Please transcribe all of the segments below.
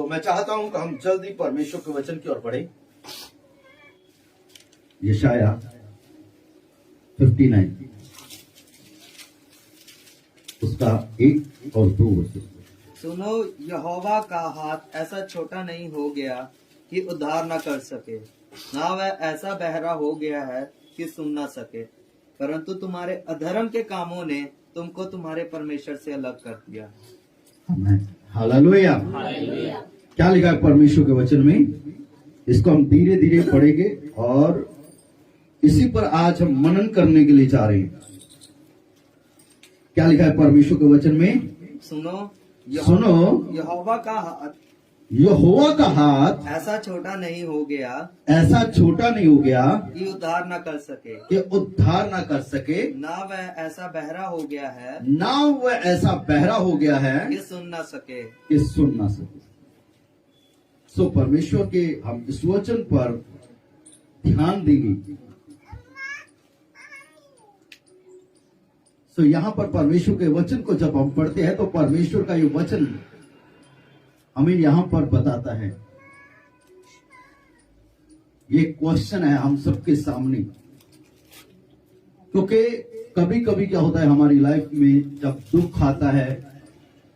मैं चाहता हूं कि हम जल्दी परमेश्वर के वचन की ओर बढ़े। यशाया 59 उसका 1 और 2 वर्ष। सुनो, यहोवा का हाथ ऐसा छोटा नहीं हो गया कि उद्धार न कर सके, ना वह ऐसा बहरा हो गया है कि सुन न सके, परंतु तुम्हारे अधर्म के कामों ने तुमको तुम्हारे परमेश्वर से अलग कर दिया। हालेलुया। क्या लिखा है परमेश्वर के वचन में? इसको हम धीरे धीरे पढ़ेंगे और इसी पर आज हम मनन करने के लिए जा रहे हैं। क्या लिखा है परमेश्वर के वचन में? सुनो, यहोवा का हाथ ऐसा छोटा नहीं हो गया कि उद्धार न कर सके, ना वह ऐसा बहरा हो गया है कि सुन न सके। सो परमेश्वर के हम इस वचन पर ध्यान देंगे। तो यहाँ पर परमेश्वर के वचन को जब हम पढ़ते हैं तो परमेश्वर का ये वचन हमें यहाँ पर बताता है। ये क्वेश्चन है हम सबके सामने, क्योंकि कभी कभी क्या होता है हमारी लाइफ में, जब दुख आता है,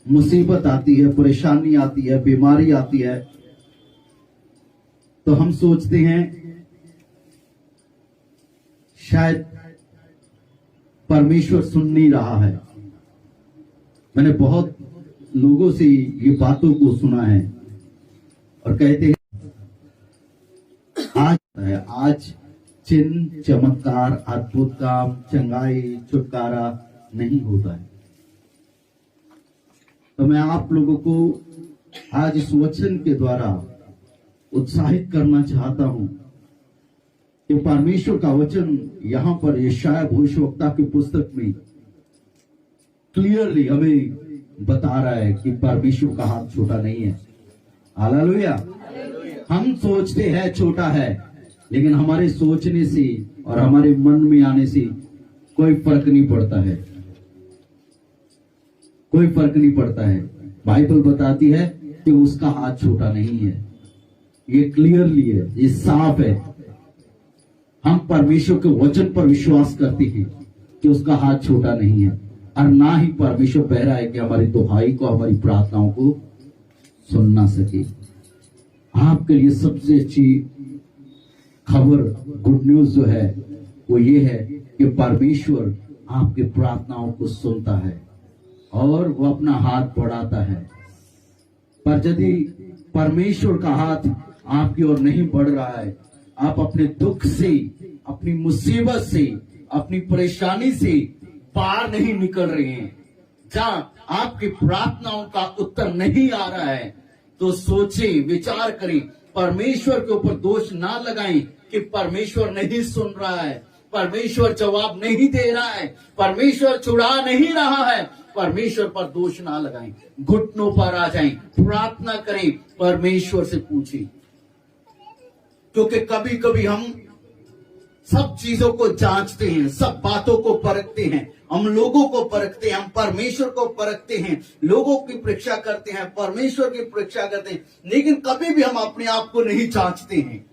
मुसीबत आती है, परेशानी आती है, बीमारी आती है, तो हम सोचते हैं शायद परमेश्वर सुन नहीं रहा है। मैंने बहुत लोगों से ये बातों को सुना है और कहते हैं आज चिन्ह, चमत्कार, अद्भुत काम, चंगाई, छुटकारा नहीं होता है। तो मैं आप लोगों को आज इस वचन के द्वारा उत्साहित करना चाहता हूं कि परमेश्वर का वचन यहाँ पर यशाया भविष्यवक्ता की पुस्तक में क्लियरली हमें बता रहा है कि परमेश्वर का हाथ छोटा नहीं है। हालेलुया। हम सोचते हैं छोटा है, लेकिन हमारे सोचने से और हमारे मन में आने से कोई फर्क नहीं पड़ता है, कोई फर्क नहीं पड़ता है। बाइबल बताती है कि उसका हाथ छोटा नहीं है। ये क्लियरली है, ये साफ है। हम परमेश्वर के वचन पर विश्वास करते हैं कि उसका हाथ छोटा नहीं है, और ना ही परमेश्वर बहरा है कि हमारी दुहाई को, हमारी प्रार्थनाओं को सुन ना सके। आपके लिए सबसे अच्छी खबर, गुड न्यूज जो है वो ये है कि परमेश्वर आपकी प्रार्थनाओं को सुनता है और वो अपना हाथ बढ़ाता है। पर यदि परमेश्वर का हाथ आपकी ओर नहीं बढ़ रहा है, आप अपने दुख से, अपनी मुसीबत से, अपनी परेशानी से पार नहीं निकल रहे हैं, जहां आपकी प्रार्थनाओं का उत्तर नहीं आ रहा है, तो सोचें, विचार करें, परमेश्वर के ऊपर दोष ना लगाएं कि परमेश्वर नहीं सुन रहा है, परमेश्वर जवाब नहीं दे रहा है, परमेश्वर छुड़ा नहीं रहा है। परमेश्वर पर दोष ना लगाएं, घुटनों पर आ जाएं, प्रार्थना करें, परमेश्वर से पूछें। क्योंकि कभी कभी हम सब चीजों को जांचते हैं, सब बातों को परखते हैं, हम लोगों को परखते हैं, हम परमेश्वर को परखते हैं, लोगों की परीक्षा करते हैं, परमेश्वर की परीक्षा करते हैं, लेकिन कभी भी हम अपने आप को नहीं जांचते हैं।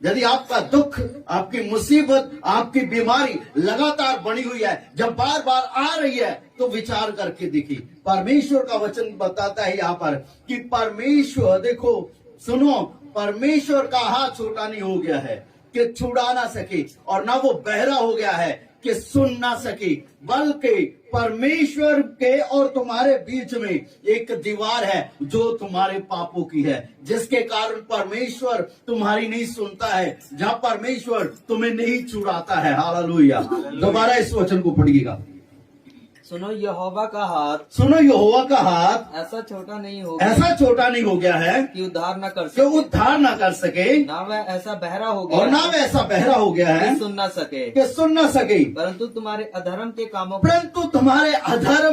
यदि आपका दुख, आपकी मुसीबत, आपकी बीमारी लगातार बनी हुई है, जब बार बार आ रही है, तो विचार करके देखिए। परमेश्वर का वचन बताता है यहाँ पर कि परमेश्वर, देखो सुनो, परमेश्वर का हाथ छोटा नहीं हो गया है कि छुड़ा ना सके, और ना वो बहरा हो गया है कि सुन ना सके, बल्कि परमेश्वर के और तुम्हारे बीच में एक दीवार है जो तुम्हारे पापों की है, जिसके कारण परमेश्वर तुम्हारी नहीं सुनता है, जहां परमेश्वर तुम्हें नहीं छुड़ाता है। हालेलुया। दोबारा इस वचन को पढ़िएगा। सुनो, यहोवा का हाथ ऐसा छोटा नहीं हो गया है कि उद्धार न कर सके, ना वह ऐसा बहरा हो गया, और ना वह ऐसा बहरा हो गया है कि सुन न सके, परंतु तुम्हारे अधर्म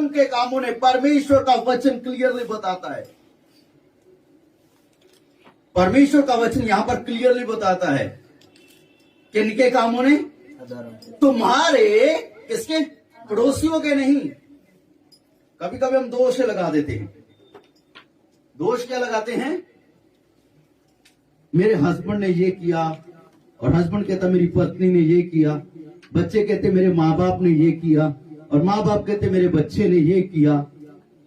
के कामों ने परमेश्वर का वचन क्लियरली बताता है। परमेश्वर का वचन यहाँ पर क्लियरली बताता है कि इनके कामों ने, तुम्हारे, किसके? पड़ोसियों के नहीं। कभी कभी हम दोष लगा देते हैं दोष क्या लगाते हैं? मेरे हस्बैंड ने ये किया, और हस्बैंड कहता मेरी पत्नी ने ये किया, बच्चे कहते मेरे माँ बाप ने ये किया, और माँ बाप कहते मेरे बच्चे ने ये किया,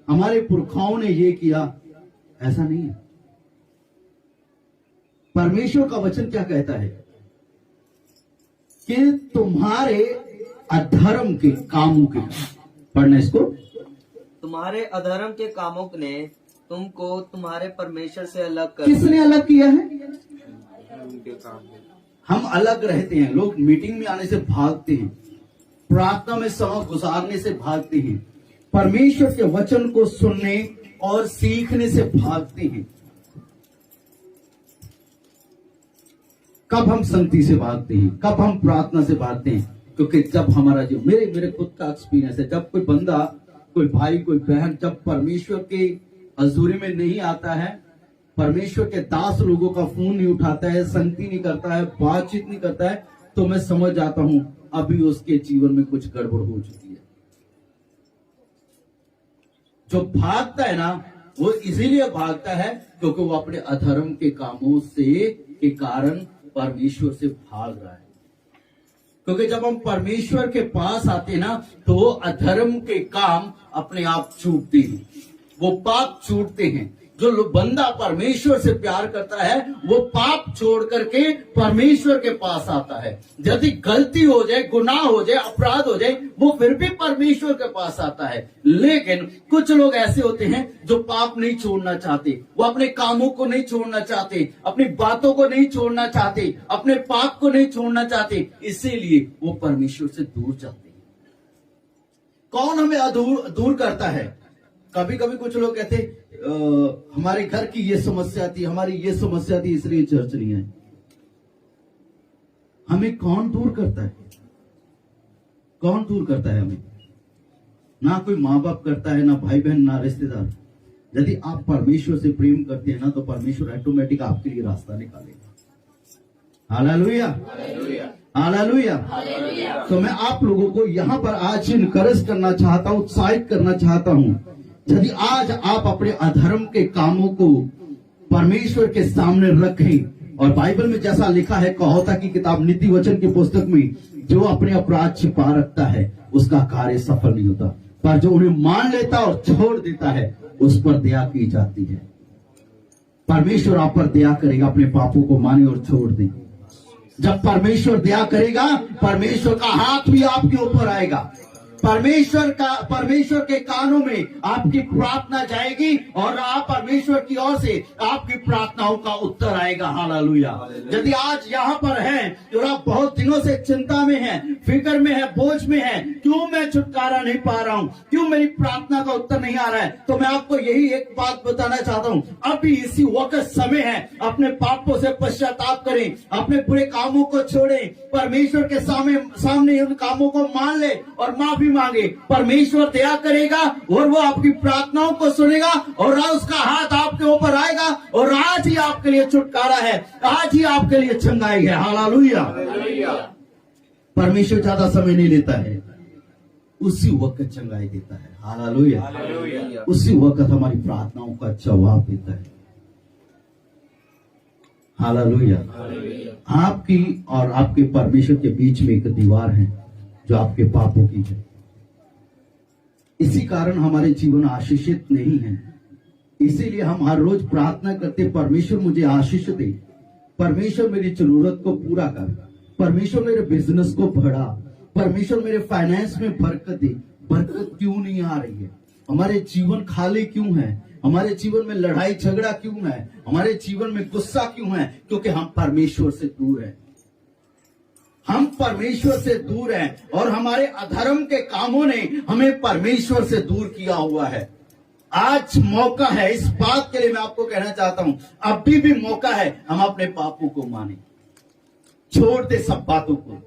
हमारे पुरखाओं ने ये किया। ऐसा नहीं है। परमेश्वर का वचन क्या कहता है कि तुम्हारे अधर्म के कामों के, पढ़ना इसको, तुम्हारे अधर्म के कामों ने तुमको तुम्हारे परमेश्वर से अलग कर किसने अलग किया है? हम अलग रहते हैं। लोग मीटिंग में आने से भागते हैं, प्रार्थना में समय गुजारने से भागते हैं, परमेश्वर के वचन को सुनने और सीखने से भागते हैं। कब हम संगति से भागते हैं, कब हम प्रार्थना से भागते हैं? क्योंकि जब हमारा जो मेरे खुद का एक्सपीरियंस है, जब कोई बंदा, कोई भाई, कोई बहन जब परमेश्वर के हजूरी में नहीं आता है, परमेश्वर के दास लोगों का फोन नहीं उठाता है, संगति नहीं करता है, बातचीत नहीं करता है, तो मैं समझ जाता हूं अभी उसके जीवन में कुछ गड़बड़ हो चुकी है। जो भागता है ना, वो इसीलिए भागता है क्योंकि वो अपने अधर्म के कामों से के कारण परमेश्वर से भाग रहा है। क्योंकि जब हम परमेश्वर के पास आते हैं ना, तो वो अधर्म के काम अपने आप छूटते हैं, वो पाप छूटते हैं। जो बंदा परमेश्वर से प्यार करता है, वो पाप छोड़ करके परमेश्वर के पास आता है। यदि गलती हो जाए, गुनाह हो जाए, अपराध हो जाए, वो फिर भी परमेश्वर के पास आता है। लेकिन कुछ लोग ऐसे होते हैं जो पाप नहीं छोड़ना चाहते, वो अपने कामों को नहीं छोड़ना चाहते, अपनी बातों को नहीं छोड़ना चाहते, अपने पाप को नहीं छोड़ना चाहते, इसीलिए वो परमेश्वर से दूर जाते हैं। कौन हमें दूर करता है? कभी कभी कुछ लोग कहते हमारे घर की ये समस्या थी, हमारी ये समस्या थी, इसलिए चर्च नहीं आए। हमें कौन दूर करता है? कौन दूर करता है हमें? ना कोई माँ बाप करता है, ना भाई बहन, ना रिश्तेदार। यदि आप परमेश्वर से प्रेम करते हैं ना, तो परमेश्वर ऑटोमेटिक आपके लिए रास्ता निकालेगा। Hallelujah, hallelujah. तो मैं आप लोगों को यहाँ पर आज इनकरेज करना चाहता हूँ, उत्साहित करना चाहता हूँ। यदि आज आप अपने अधर्म के कामों को परमेश्वर के सामने रखें, और बाइबल में जैसा लिखा है, कहोता की किताब नीति वचन की पुस्तक में, जो अपने अपराध छिपा रखता है उसका कार्य सफल नहीं होता, पर जो उन्हें मान लेता और छोड़ देता है उस पर दया की जाती है। परमेश्वर आप पर दया करेगा, अपने पापों को माने और छोड़ दे। जब परमेश्वर दया करेगा, परमेश्वर का हाथ भी आपके ऊपर आएगा। परमेश्वर के कानों में आपकी प्रार्थना जाएगी, और आप परमेश्वर की ओर से आपकी प्रार्थनाओं का उत्तर आएगा। हालेलुया। यदि आज यहाँ पर हैं और आप बहुत दिनों से चिंता में हैं, फिक्र में है, बोझ में है, क्यों मैं छुटकारा नहीं पा रहा हूँ, क्यों मेरी प्रार्थना का उत्तर नहीं आ रहा है, तो मैं आपको यही एक बात बताना चाहता हूँ। अभी इसी वक्त समय है, अपने पापों से पश्चाताप करें, अपने बुरे कामों को छोड़ें, परमेश्वर के सामने उन कामों को मान ले और माफी मांगे। परमेश्वर दया करेगा और वो आपकी प्रार्थनाओं को सुनेगा, और उसका हाथ आपके ऊपर आएगा, और आज ही आपके लिए छुटकारा है, आज ही आपके लिए चंगाई है। हालेलुया। परमेश्वर ज्यादा समय नहीं लेता है, उसी वक्त चंगाई देता है। हालेलुया। उसी वक्त हमारी प्रार्थनाओं का जवाब देता है। हालेलुया। आपकी और आपके परमेश्वर के बीच में एक दीवार है जो आपके पापों की है। इसी कारण हमारे जीवन आशीषित नहीं है। इसीलिए हम हर रोज प्रार्थना करते, परमेश्वर मुझे आशीष दे, परमेश्वर मेरी जरूरत को पूरा कर, परमेश्वर मेरे बिजनेस को बढ़ा, परमेश्वर मेरे फाइनेंस में बरकत दे। बरकत क्यों नहीं आ रही है? हमारे जीवन खाली क्यों है? हमारे जीवन में लड़ाई झगड़ा क्यों है? हमारे जीवन में गुस्सा क्यों है? क्योंकि हम परमेश्वर से दूर हैं। हम परमेश्वर से दूर हैं, और हमारे अधर्म के कामों ने हमें परमेश्वर से दूर किया हुआ है। आज मौका है, इस बात के लिए मैं आपको कहना चाहता हूं, अभी भी मौका है, हम अपने पापों को माने, छोड़ दे सब बातों को,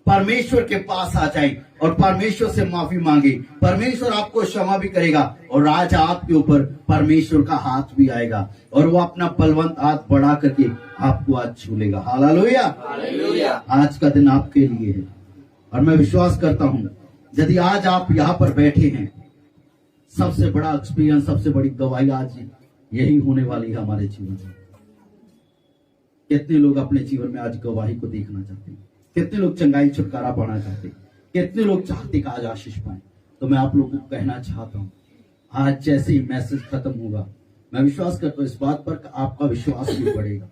परमेश्वर के पास आ जाए और परमेश्वर से माफी मांगे। परमेश्वर आपको क्षमा भी करेगा, और आज आपके ऊपर परमेश्वर का हाथ भी आएगा, और वो अपना बलवंत हाथ बढ़ा करके आपको आज छूलेगा। हालेलुया। आज का दिन आपके लिए है, और मैं विश्वास करता हूं यदि आज आप यहाँ पर बैठे हैं, सबसे बड़ा एक्सपीरियंस, सबसे बड़ी गवाही आज यही होने वाली है हमारे जीवन में। कितने लोग अपने जीवन में आज गवाही को देखना चाहते हैं, कितने लोग चंगाई छुटकारा पाना चाहते हैं, कितने लोग चाहते कि आज आशीष पाए। तो मैं आप लोगों को कहना चाहता हूं, आज जैसे ही मैसेज खत्म होगा, मैं विश्वास करता हूं इस बात पर कि आपका विश्वास भी बढ़ेगा।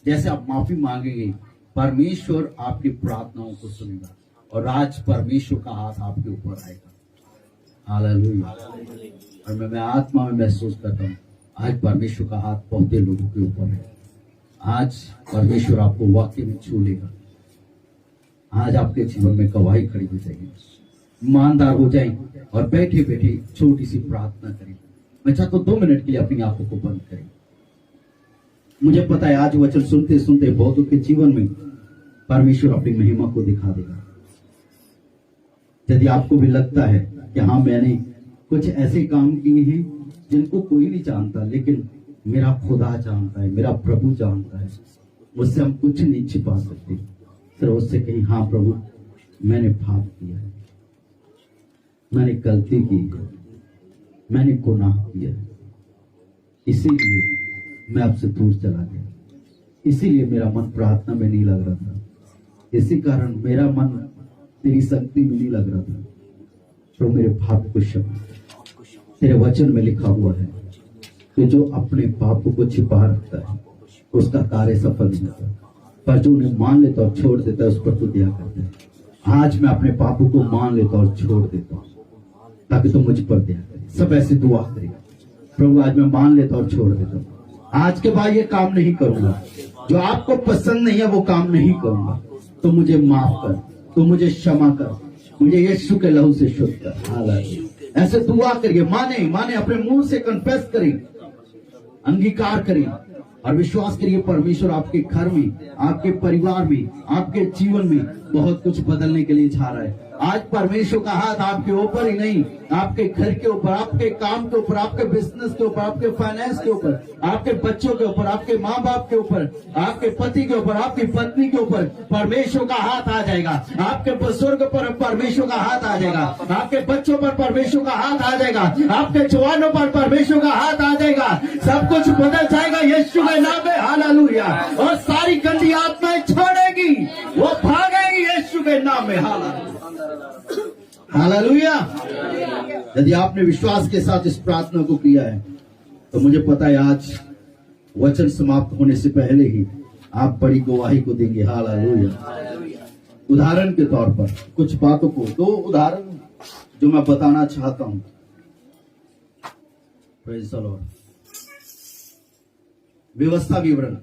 जैसे आप माफी मांगेंगे, परमेश्वर आपकी प्रार्थनाओं को सुनेगा और आज परमेश्वर का हाथ आपके ऊपर आएगा। हालेलुया। और मैं आत्मा में महसूस करता हूं आज परमेश्वर का हाथ बहुत लोगों के ऊपर है। आज परमेश्वर आपको वाकई में छू लेगा। आज आपके जीवन में गवाही खड़ी हो जाएगी। ईमानदार हो जाएं और बैठे बैठे छोटी सी प्रार्थना करें। मैं चाहता हूं 2 मिनट के लिए अपनी आंखों को बंद करें। मुझे पता है आज वचन सुनते सुनते बहुतों के जीवन में परमेश्वर अपनी महिमा को दिखा देगा। यदि आपको भी लगता है कि हाँ, मैंने कुछ ऐसे काम किए हैं जिनको कोई नहीं जानता, लेकिन मेरा खुदा जानता है, मेरा प्रभु जानता है, मुझसे हम कुछ नहीं छिपा सकते। सिर्फ उससे कहीं, हाँ प्रभु, मैंने पाप किया है, मैंने गलती की है, मैंने गुनाह किया है, इसीलिए मैं आपसे दूर चला गया, इसीलिए मेरा मन प्रार्थना में नहीं लग रहा था, इसी कारण मेरा मन तेरी शक्ति में नहीं लग रहा था। तो मेरे पाप को क्षमा। तेरे वचन में लिखा हुआ है कि जो अपने पापों को छिपा रखता है उसका कार्य सफल नहीं होता, पर जो उन्हें मान लेता और छोड़ देता है उस पर तू दया करता है। आज मैं अपने पापों को मान लेता और छोड़ देता हूँ ताकि तुम मुझ पर दया करे। सब ऐसे दुआ करेगा, प्रभु आज मैं मान लेता और छोड़ देता हूँ, आज के बाद ये काम नहीं करूंगा, जो आपको पसंद नहीं है वो काम नहीं करूंगा, तो मुझे माफ कर, तो मुझे क्षमा कर, मुझे यीशु के लहू से शुद्ध कर। हालेलुया। ऐसे दुआ करिए, माने अपने मुंह से कन्फेस करें, अंगीकार करें और विश्वास करिए परमेश्वर आपके घर में, आपके परिवार में, आपके जीवन में बहुत कुछ बदलने के लिए जा रहा है। आज परमेश्वर का हाथ आपके ऊपर ही नहीं, आपके घर के ऊपर, आपके काम के ऊपर, आपके बिजनेस के ऊपर, आपके फाइनेंस के ऊपर, आपके बच्चों के ऊपर, आपके माँ बाप के ऊपर, आपके पति के ऊपर, आपकी पत्नी के ऊपर परमेश्वर का हाथ आ जाएगा। आपके बुजुर्ग पर परमेश्वर का हाथ आ जाएगा, आपके बच्चों पर परमेश्वर का हाथ आ जाएगा, आपके जवानों पर परमेश्वर का हाथ आ जाएगा। सब कुछ बदल जाएगा यीशु के नाम में। हालेलुया। और सारी गंदी आत्माएं छोड़ेगी, वो भागेगी यीशु के नाम में। हालेलुया। यदि आपने विश्वास के साथ इस प्रार्थना को किया है तो मुझे पता है आज वचन समाप्त होने से पहले ही आप बड़ी गवाही को देंगे। हालेलुया। उदाहरण के तौर पर कुछ बातों को, 2 उदाहरण जो मैं बताना चाहता हूं। Praise the Lord. व्यवस्था विवरण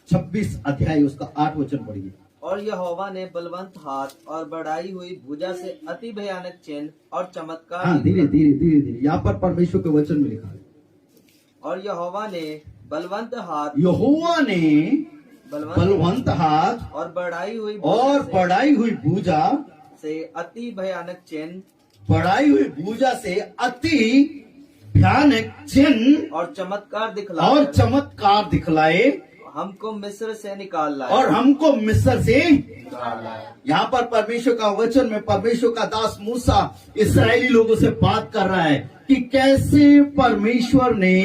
26 अध्याय उसका 8 वचन पढ़िए। और यहोवा ने बलवंत हाथ और बढ़ाई हुई भुजा से अति भयानक चिन्ह और चमत्कार। हाँ, धीरे धीरे यहाँ पर परमेश्वर के वचन में लिखा है। और यहोवा ने बलवंत हाथ, यहोवा ने बलवंत हाथ और बढ़ाई हुई भुजा से अति भयानक चिन्ह, बढ़ाई हुई भुजा से अति भयानक चिन्ह और चमत्कार दिखलाए हमको मिस्र से निकाल लाए। और हमको मिस्र से यहाँ पर परमेश्वर का वचन में परमेश्वर का दास मूसा इस्राएली लोगों से बात कर रहा है कि कैसे परमेश्वर ने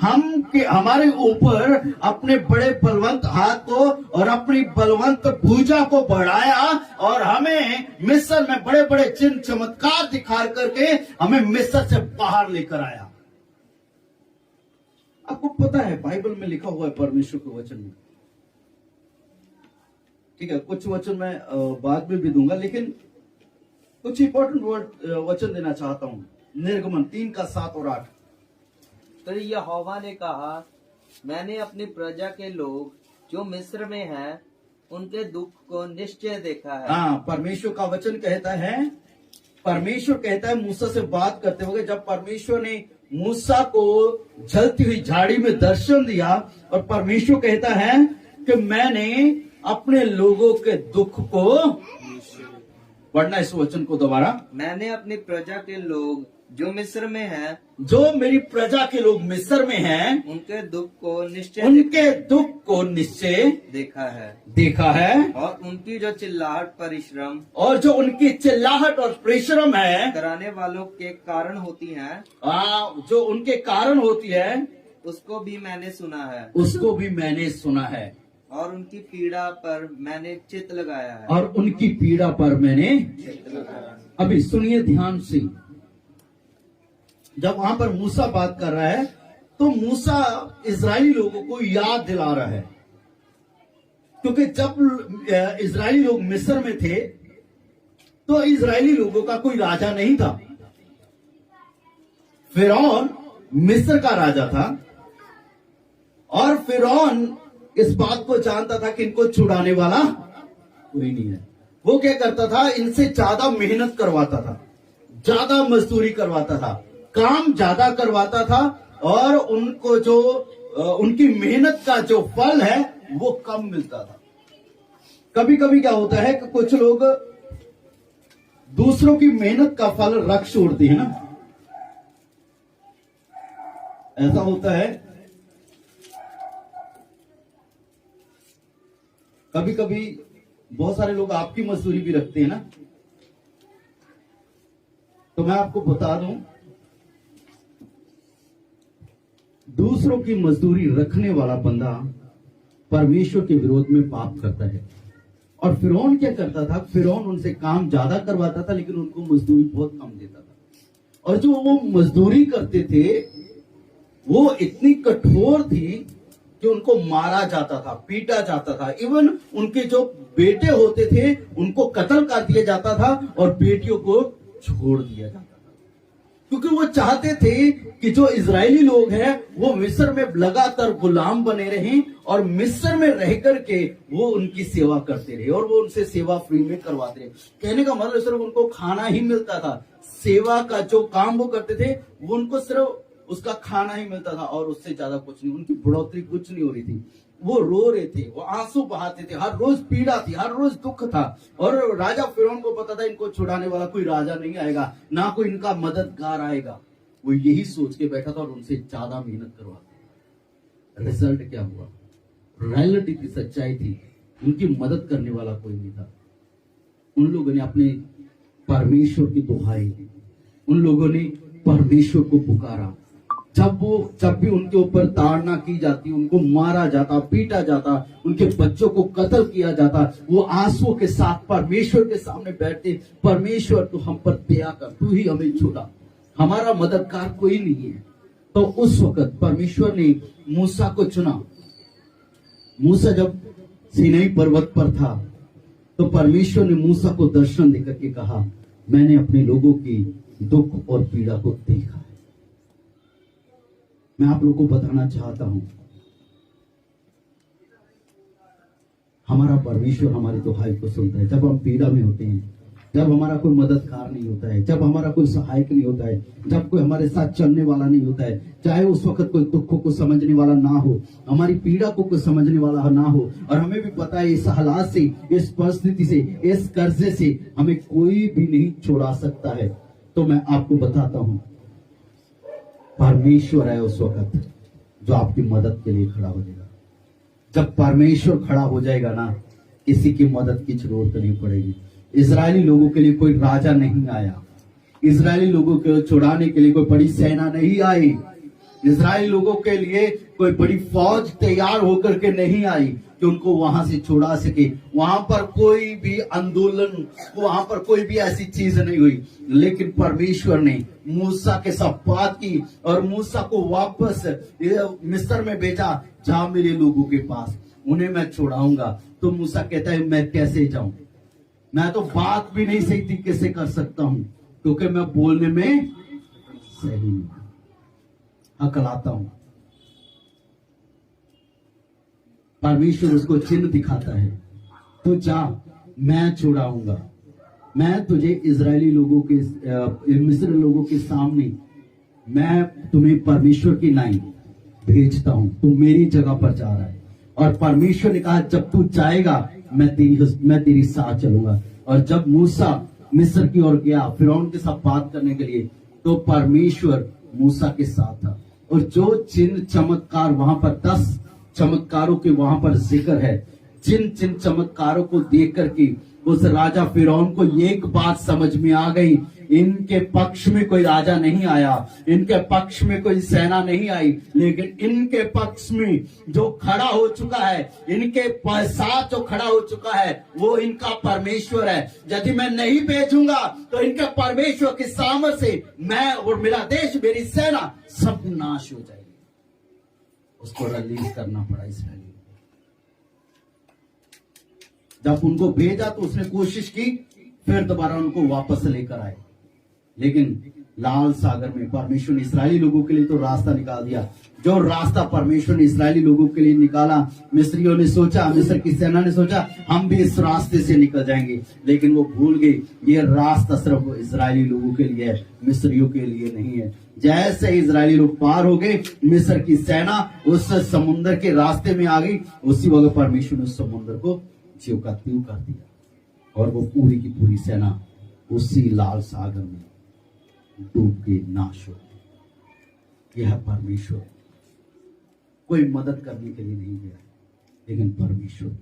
हमारे ऊपर अपने बड़े बलवंत हाथ को और अपनी बलवंत भुजा को बढ़ाया और हमें मिस्र में बड़े बड़े चिन्ह चमत्कार दिखा करके हमें मिस्र से बाहर लेकर आया। आपको पता है बाइबल में लिखा हुआ है परमेश्वर के वचन में, ठीक है, कुछ वचन मैं बाद में भी दूंगा, लेकिन कुछ इंपॉर्टेंट वचन देना चाहता हूं। निर्गमन 3 का 7 और 8। फिर यहोवा ने कहा, मैंने अपनी प्रजा के लोग जो मिस्र में हैं उनके दुख को निश्चय देखा है। हाँ, परमेश्वर का वचन कहता है, परमेश्वर कहता है मूसा से बात करते हुए, जब परमेश्वर ने मूसा को जलती हुई झाड़ी में दर्शन दिया और परमेश्वर कहता है कि मैंने अपने लोगों के दुख को, पढ़ना इस वचन को दोबारा, मैंने अपनी प्रजा के लोग जो मिस्र में है जो मेरी प्रजा के लोग मिस्र में हैं, उनके दुख को निश्चय उनके दुख को निश्चय देखा है और उनकी जो चिल्लाहट परिश्रम जो उनकी चिल्लाहट और परिश्रम है, कराने वालों के कारण होती है, जो उनके कारण होती है, उसको भी मैंने सुना है उसको भी मैंने सुना है और उनकी पीड़ा पर मैंने चित्त लगाया है। और उनकी पीड़ा पर मैंने। अभी सुनिए ध्यान से, जब वहां पर मूसा बात कर रहा है तो मूसा इजरायली लोगों को याद दिला रहा है, क्योंकि जब इजरायली लोग मिस्र में थे तो इजरायली लोगों का कोई राजा नहीं था। फिरौन मिस्र का राजा था और फिरौन इस बात को जानता था कि इनको छुड़ाने वाला कोई नहीं है। वो क्या करता था, इनसे ज्यादा मेहनत करवाता था, ज्यादा मजदूरी करवाता था, काम ज्यादा करवाता था और उनको जो उनकी मेहनत का जो फल है वो कम मिलता था। कभी कभी क्या होता है कि कुछ लोग दूसरों की मेहनत का फल रख छोड़ते हैं ना, ऐसा होता है। कभी कभी बहुत सारे लोग आपकी मजदूरी भी रखते हैं ना। तो मैं आपको बता दूं, दूसरों की मजदूरी रखने वाला बंदा परमेश्वर के विरोध में पाप करता है। और फिरौन क्या करता था, फिरौन उनसे काम ज्यादा करवाता था लेकिन उनको मजदूरी बहुत कम देता था। और जो वो मजदूरी करते थे वो इतनी कठोर थी कि उनको मारा जाता था, पीटा जाता था। इवन उनके जो बेटे होते थे उनको कत्ल कर दिया जाता था और बेटियों को छोड़ दिया जाता था, क्योंकि वो चाहते थे कि जो इजरायली लोग हैं वो मिस्र में लगातार गुलाम बने रहें और मिस्र में रह करके वो उनकी सेवा करते रहे और वो उनसे सेवा फ्री में करवाते रहे। कहने का मतलब सिर्फ उनको खाना ही मिलता था, सेवा का जो काम वो करते थे वो उनको सिर्फ उसका खाना ही मिलता था और उससे ज्यादा कुछ नहीं। उनकी बढ़ोतरी कुछ नहीं हो रही थी। वो रो रहे थे, वो आंसू बहाते थे, हर रोज पीड़ा थी, हर रोज दुख था। और राजा फिरौन को पता था इनको छुड़ाने वाला कोई राजा नहीं आएगा, ना कोई इनका मददगार आएगा। वो यही सोच के बैठा था और उनसे ज्यादा मेहनत करवाता। रिजल्ट क्या हुआ? रियलिटी की सच्चाई थी, उनकी मदद करने वाला कोई नहीं था। उन लोगों ने अपने परमेश्वर की दुहाई दी, उन लोगों ने परमेश्वर को पुकारा। जब भी उनके ऊपर ताड़ना की जाती, उनको मारा जाता, पीटा जाता, उनके बच्चों को कत्ल किया जाता, वो आंसुओं के साथ परमेश्वर के सामने बैठते, परमेश्वर तू हम पर दया कर, तू ही हमें छुड़ा, हमारा मददगार कोई नहीं है। तो उस वक्त परमेश्वर ने मूसा को चुना। मूसा जब सीनै पर्वत पर था तो परमेश्वर ने मूसा को दर्शन देकर के कहा, मैंने अपने लोगों की दुख और पीड़ा को देखा है। मैं आप लोगों को बताना चाहता हूं, हमारा परमेश्वर हमारी दुहाई को सुनता है। जब हम पीड़ा में होते हैं, जब हमारा कोई मददगार नहीं होता है, जब हमारा कोई सहायक नहीं होता है, जब कोई हमारे साथ चलने वाला नहीं होता है, चाहे उस वक्त कोई दुखों को समझने वाला ना हो, हमारी पीड़ा को कोई समझने वाला ना हो, और हमें भी पता है इस हालात से, इस परिस्थिति से, इस कर्जे से हमें कोई भी नहीं छुड़ा सकता है, तो मैं आपको बताता हूं परमेश्वर है उस वक्त जो आपकी मदद के लिए खड़ा हो जाएगा। जब परमेश्वर खड़ा हो जाएगा ना, किसी की मदद की जरूरत नहीं पड़ेगी। इजरायली लोगों के लिए कोई राजा नहीं आया, इजरायली लोगों को छुड़ाने के लिए कोई बड़ी सेना नहीं आई, इजरायली लोगों के लिए कोई बड़ी फौज तैयार होकर के नहीं आई कि उनको वहां से छुड़ा सके। वहां पर कोई भी आंदोलन, वहां पर कोई भी ऐसी चीज नहीं हुई, लेकिन परमेश्वर ने मूसा के साथ बात की और मूसा को वापस मिस्र में भेजा, जा मेरे लोगों के पास, उन्हें मैं छुड़ाऊंगा। तो मूसा कहता है मैं कैसे जाऊं, मैं तो बात भी नहीं सही तरीके से कर सकता हूं, क्योंकि मैं बोलने में सही नहीं, अकलाता हूं। परमेश्वर उसको चिन्ह दिखाता है, तो जा, मैं छुड़ाऊंगा, मैं तुझे इजरायली लोगों के मिस्र लोगों के सामने मैं तुम्हें परमेश्वर की नाई भेजता हूं, तू मेरी जगह पर जा रहा है। और परमेश्वर ने कहा जब तू जाएगा मैं तेरी साथ चलूंगा। और जब मूसा मिस्र की ओर गया फिरौन के साथ बात करने के लिए, तो परमेश्वर मूसा के साथ था। और जो चिन्ह चमत्कार वहां पर 10 चमत्कारों के वहां पर जिक्र है, जिन चमत्कारों को देख करके उस राजा फिरौन को एक बात समझ में आ गई, इनके पक्ष में कोई राजा नहीं आया, इनके पक्ष में कोई सेना नहीं आई, लेकिन इनके पक्ष में जो खड़ा हो चुका है, इनके साथ जो खड़ा हो चुका है वो इनका परमेश्वर है। यदि मैं नहीं भेजूंगा तो इनके परमेश्वर के सामने से मैं और मेरा देश, मेरी सेना सब नाश हो जाएगी। उसको रिलीज करना पड़ा इसराइली। जब उनको भेजा तो उसने कोशिश की, फिर दोबारा उनको वापस लेकर आए, लेकिन लाल सागर में परमेश्वर ने इस्राएली लोगों के लिए तो रास्ता निकाल दिया। जो रास्ता परमेश्वर ने इस्राएली लोगों के लिए निकाला, मिस्रियों ने सोचा, मिस्र की सेना ने सोचा हम भी इस रास्ते से निकल जाएंगे, लेकिन वो भूल गए ये रास्ता सिर्फ इस्राएली लोगों के लिए है, मिस्रियों के लिए नहीं है। जैसे इस्राएली लोग पार हो गए, मिस्र की सेना उस समुद्र के रास्ते में आ गई, उसी वक्त परमेश्वर ने उस समुद्र को ज्यों का त्यों कर दिया, और वो पूरी की पूरी सेना उसी लाल सागर में डूब के नाश हो गई। यह परमेश्वर, कोई मदद करने के लिए नहीं गया, लेकिन परमेश्वर।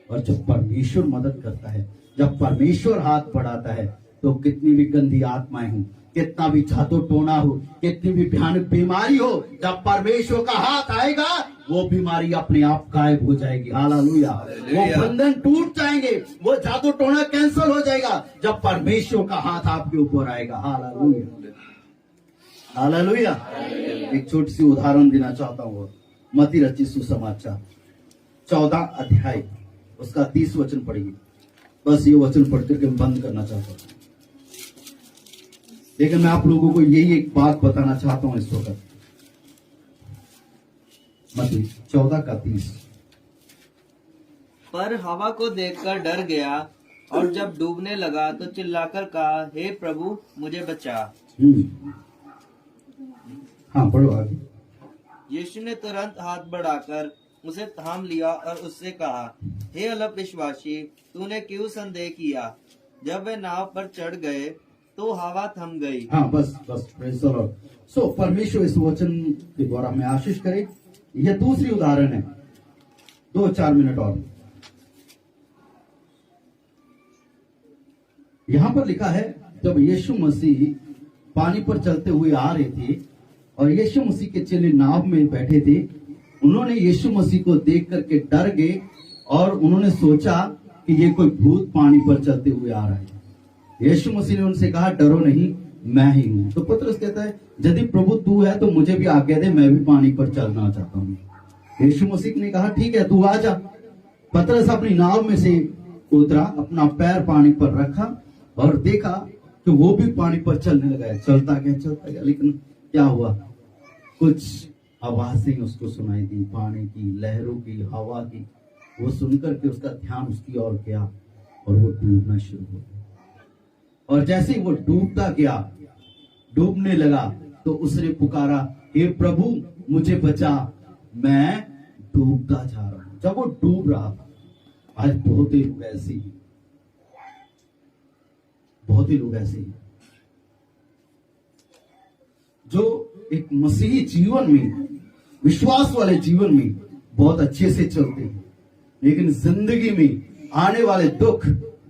और जब परमेश्वर मदद करता है, जब परमेश्वर हाथ बढ़ाता है, तो कितनी भी गंदी आत्माएं हो, कितना भी जादू टोना हो, कितनी भी भयानक बीमारी हो, जब परमेश्वर का हाथ आएगा वो बीमारी अपने आप गायब हो जाएगी। हालेलुया। वो बंधन टूट जाएंगे, वो जादू टोना कैंसिल हो जाएगा जब परमेश्वर का हाथ आपके ऊपर आएगा। Hallelujah, hallelujah. एक छोटी सी उदाहरण देना चाहता हूँ। मत्ती रचित सुसमाचार 14 अध्याय उसका 30 वचन पढ़िए। बस ये वचन पढ़ करके मैं बंद करना चाहता हूँ, लेकिन मैं आप लोगों को यही एक बात बताना चाहता हूं इस वक्त। मत्ती 14 का 30। पर हवा को देखकर डर गया, और जब डूबने लगा तो चिल्लाकर कहा, हे प्रभु मुझे बचा। हाँ, पढ़ो आगे। यीशु ने तुरंत हाथ बढ़ाकर उसे थाम लिया और उससे कहा, हे अल्पविश्वासी, तूने क्यों संदेह किया? जब वे नाव पर चढ़ गए तो हवा थम गई। हाँ, बस प्रेज़ द लॉर्ड। सो परमेश्वर इस वचन के द्वारा हमें आशीष करे। यह दूसरी उदाहरण है, 2-4 मिनट और। यहां पर लिखा है, जब यीशु मसीह पानी पर चलते हुए आ रहे थे और यीशु मसीह के चेले नाव में बैठे थे, उन्होंने यीशु मसीह को देख करके डर गए और उन्होंने सोचा कि ये कोई भूत पानी पर चलते हुए आ रहा है। यीशु मसीह ने उनसे कहा, डरो नहीं, मैं ही हूं। तो पतरस कहता है, यदि प्रभु तू है तो मुझे भी आज्ञा दे, मैं भी पानी पर चलना चाहता हूं। यीशु मसीह ने कहा, ठीक है, तू आ जा। पतरस अपनी नाव में से उतरा, अपना पैर पानी पर रखा और देखा कि वो भी पानी पर चलने लगा। चलता गया, लेकिन क्या हुआ? कुछ आवाजें उसको सुनाई दी, पानी की, लहरों की, हवा की। वो सुनकर के उसका ध्यान उसकी ओर गया और वो डूबना शुरू हो गया। और जैसे ही वो डूबता गया, डूबने लगा, तो उसने पुकारा, हे प्रभु मुझे बचा, मैं डूबता जा रहा हूं। जब वो डूब रहा था, आज बहुत ही लोग ऐसे ही, बहुत ही लोग ऐसे ही जो एक मसीही जीवन में, विश्वास वाले जीवन में बहुत अच्छे से चलते हैं, लेकिन जिंदगी में आने वाले दुख,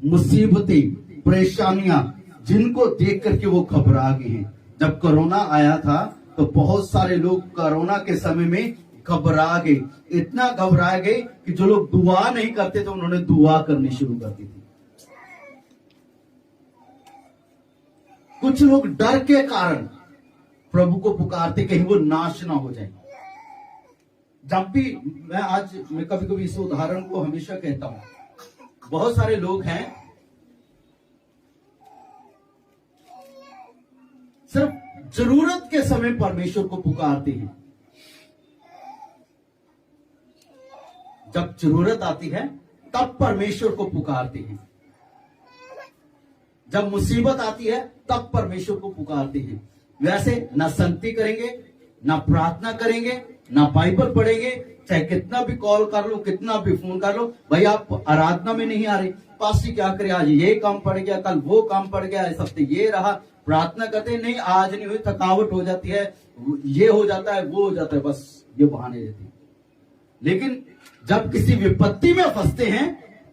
मुसीबतें, परेशानियां, जिनको देख करके वो घबरा गए हैं। जब कोरोना आया था तो बहुत सारे लोग कोरोना के समय में घबरा गए, इतना घबरा गए कि जो लोग दुआ नहीं करते थे उन्होंने दुआ करनी शुरू कर दी थी। कुछ लोग डर के कारण प्रभु को पुकारते, कहीं वो नाश ना हो जाए। जब भी मैं कभी कभी इस उदाहरण को हमेशा कहता हूं, बहुत सारे लोग हैं सिर्फ जरूरत के समय परमेश्वर को पुकारते हैं। जब जरूरत आती है तब परमेश्वर को पुकारते हैं, जब मुसीबत आती है तब परमेश्वर को पुकारते हैं। वैसे ना संगति करेंगे, ना प्रार्थना करेंगे, ना बाइबल पढ़ेंगे, चाहे कितना भी कॉल कर लो, कितना भी फोन कर लो, भाई आप आराधना में नहीं आ रहे, पासी क्या करे, आज ये काम पड़ गया, कल वो काम पड़ गया, इस हफ्ते ये रहा। प्रार्थना करते नहीं, आज नहीं हुई, थकावट हो जाती है, ये हो जाता है, वो हो जाता है, बस ये बहाने देते हैं। लेकिन जब किसी विपत्ति में फंसते हैं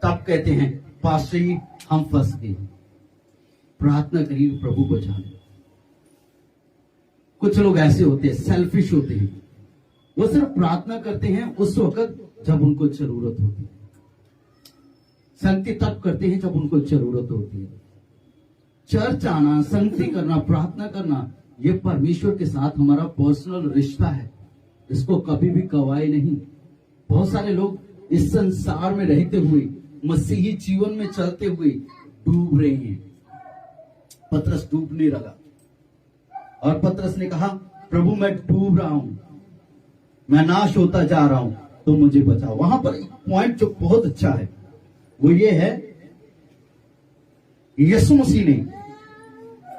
तब कहते हैं पास्टर जी हम फंस गए, प्रार्थना करिए प्रभु बचा ले। कुछ लोग ऐसे होते हैं, सेल्फिश होते हैं, वो सिर्फ प्रार्थना करते हैं उस वक्त जब उनको जरूरत होती है, संगति तब करते हैं जब उनको जरूरत होती है। चर्च आना, संगति करना, प्रार्थना करना, ये परमेश्वर के साथ हमारा पर्सनल रिश्ता है, इसको कभी भी गवाए नहीं। बहुत सारे लोग इस संसार में रहते हुए, मसीही जीवन में चलते हुए डूब रहे हैं। पतरस डूबने लगा और पतरस ने कहा प्रभु मैं डूब रहा हूं, मैं नाश होता जा रहा हूं, तो मुझे बचाओ। वहां पर एक पॉइंट जो बहुत अच्छा है वो ये है, यीशु मसीह ने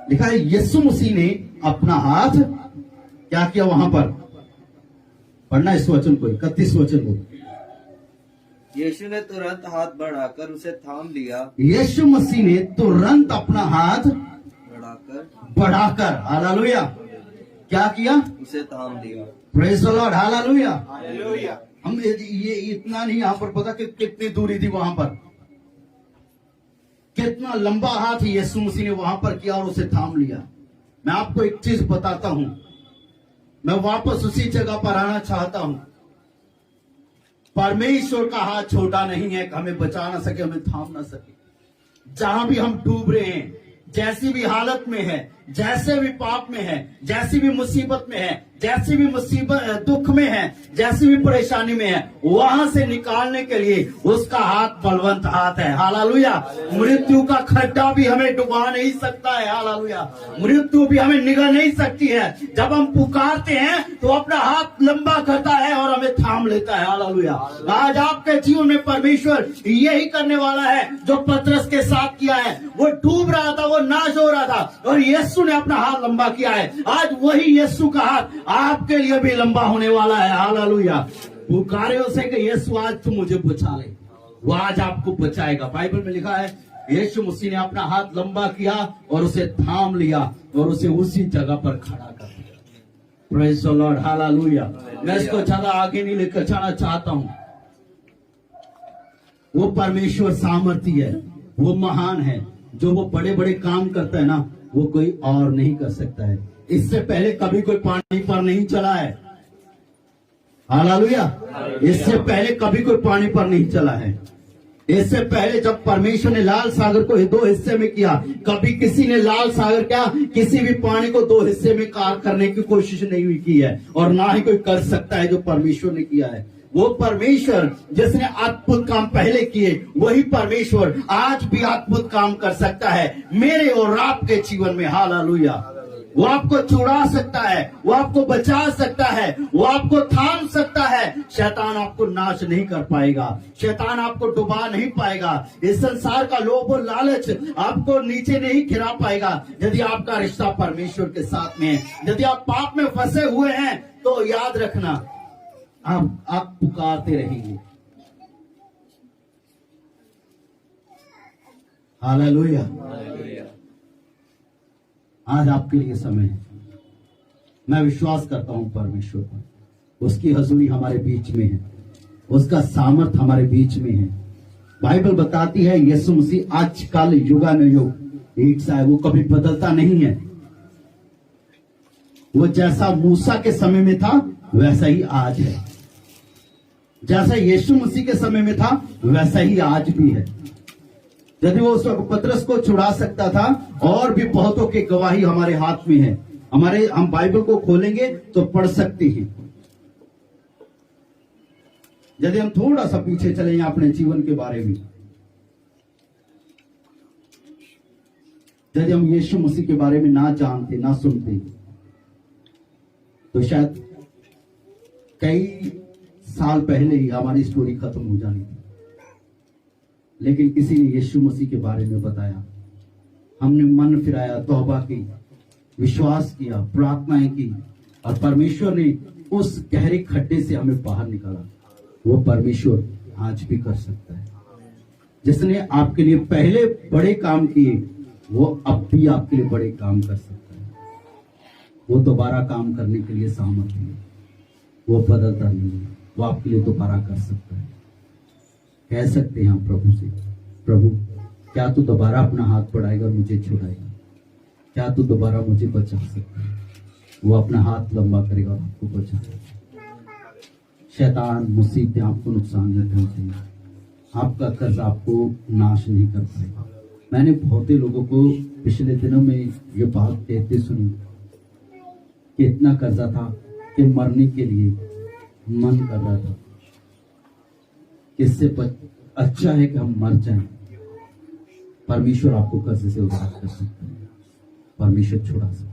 लिखा है, यीशु मसीह ने अपना हाथ क्या किया, वहां पर पढ़ना इस वचन को, 31 वचन को। यीशु ने तुरंत हाथ बढ़ाकर उसे थाम लिया। यीशु मसीह ने तुरंत अपना हाथ बढ़ाकर हालेलुया क्या किया, उसे थाम लिया। Praise the Lord, hallelujah. हम ये इतना नहीं यहां पर पता कि कितनी दूरी थी, वहां पर कितना लंबा हाथ यीशु मसीह ने वहां पर किया और उसे थाम लिया। मैं आपको एक चीज बताता हूं, मैं वापस उसी जगह पर आना चाहता हूं। परमेश्वर का हाथ छोटा नहीं है कि हमें बचा ना सके, हमें थाम ना सके। जहां भी हम डूब रहे हैं, जैसी भी हालत में है, जैसे भी पाप में है, जैसी भी मुसीबत में है, जैसी भी मुसीबत दुख में है, जैसी भी परेशानी में है, वहां से निकालने के लिए उसका हाथ बलवंत हाथ है। हालेलुया। मृत्यु का खड्डा भी हमें डुबा नहीं सकता है। हालेलुया। मृत्यु भी हमें निगल नहीं सकती है। जब हम पुकारते हैं तो अपना हाथ लंबा करता है और हमें थाम लेता है। हालेलुया। आज आपके जीवन में परमेश्वर यही करने वाला है जो पतरस के साथ किया है। वो डूब रहा था, वो नाश हो रहा था और यीशु ने अपना हाथ लंबा किया है। आज वही यीशु का हाथ आपके लिए भी लंबा होने वाला है। हालेलुया। पुकारे उसे कि यीशु आज तू मुझे बचा ले, वो आज आपको बचाएगा। बाइबल में लिखा है यीशु मसीह ने अपना हाथ लंबा किया और उसे थाम लिया और उसे उसी जगह पर खड़ा कर दिया। Praise the Lord, hallelujah. मैं इसको ज्यादा आगे नहीं लेकर जाना चाहता हूं। वो परमेश्वर सामर्थी है, वो महान है। जो वो बड़े बड़े काम करता है ना, वो कोई और नहीं कर सकता है। इससे पहले कभी कोई पानी पर नहीं चला है। हालेलुया। इससे पहले कभी कोई पानी पर नहीं चला है। इससे पहले जब परमेश्वर ने लाल सागर को 2 हिस्से में किया, कभी किसी ने लाल सागर क्या किसी भी पानी को 2 हिस्से में कार करने की कोशिश नहीं हुई की है, और ना ही कोई कर सकता है जो परमेश्वर ने किया है। वो परमेश्वर जिसने अद्भुत काम पहले किए, वही परमेश्वर आज भी अद्भुत काम कर सकता है मेरे और आपके जीवन में। हालेलुया। वो आपको छुड़ा सकता है, वो आपको बचा सकता है, वो आपको थाम सकता है। शैतान आपको नाश नहीं कर पाएगा, शैतान आपको डुबा नहीं पाएगा। इस संसार का लोभ और लालच आपको नीचे नहीं गिरा पाएगा यदि आपका रिश्ता परमेश्वर के साथ में है। यदि आप पाप में फंसे हुए हैं तो याद रखना, आप पुकारते रहेंगे। हालेलुया। आज आपके लिए समय है। मैं विश्वास करता हूं परमेश्वर पर, उसकी हजूरी हमारे बीच में है, उसका सामर्थ हमारे बीच में है। बाइबल बताती है यीशु मसीह आज कल युगानुयुग एक सा है, वो कभी बदलता नहीं है। वो जैसा मूसा के समय में था वैसा ही आज है, जैसा यीशु मसीह के समय में था वैसा ही आज भी है। यदि वो उस पतरस को छुड़ा सकता था, और भी बहुतों की गवाही हमारे हाथ में है। हम बाइबल को खोलेंगे तो पढ़ सकते हैं। यदि हम थोड़ा सा पीछे चले अपने जीवन के बारे में, यदि हम यीशु मसीह के बारे में ना जानते ना सुनते, तो शायद कई साल पहले ही हमारी स्टोरी खत्म हो जानी थी। लेकिन किसी ने यीशु मसीह के बारे में बताया, हमने मन फिराया, तौबा की, विश्वास किया, प्रार्थनाएं की, और परमेश्वर ने उस गहरे खड्डे से हमें बाहर निकाला। वो परमेश्वर आज भी कर सकता है। जिसने आपके लिए पहले बड़े काम किए, वो अब भी आपके लिए बड़े काम कर सकता है। वो दोबारा काम करने के लिए सामर्थ्य है, वो बदलता नहीं है, वो आपके लिए दोबारा कर सकता है। कह सकते हैं आप प्रभु से, प्रभु क्या तू दोबारा अपना हाथ बढ़ाएगा और मुझे छुड़ाएगा? क्या तू दोबारा मुझे बचा सकता है? वो अपना हाथ लंबा करेगा और आपको बचाएगा। शैतान मुसीबतें आपको नुकसान नहीं पहुंचेंगे, आपका कर्ज आपको नाश नहीं कर पाएगा। मैंने बहुत ही लोगों को पिछले दिनों में ये बात कहते सुनी कि इतना कर्जा था कि मरने के लिए मन कर रहा था, इससे अच्छा है कि हम मर जाएं। परमेश्वर आपको कर्ज से उद्धार कर सकता है, परमेश्वर छुड़ा सकता है।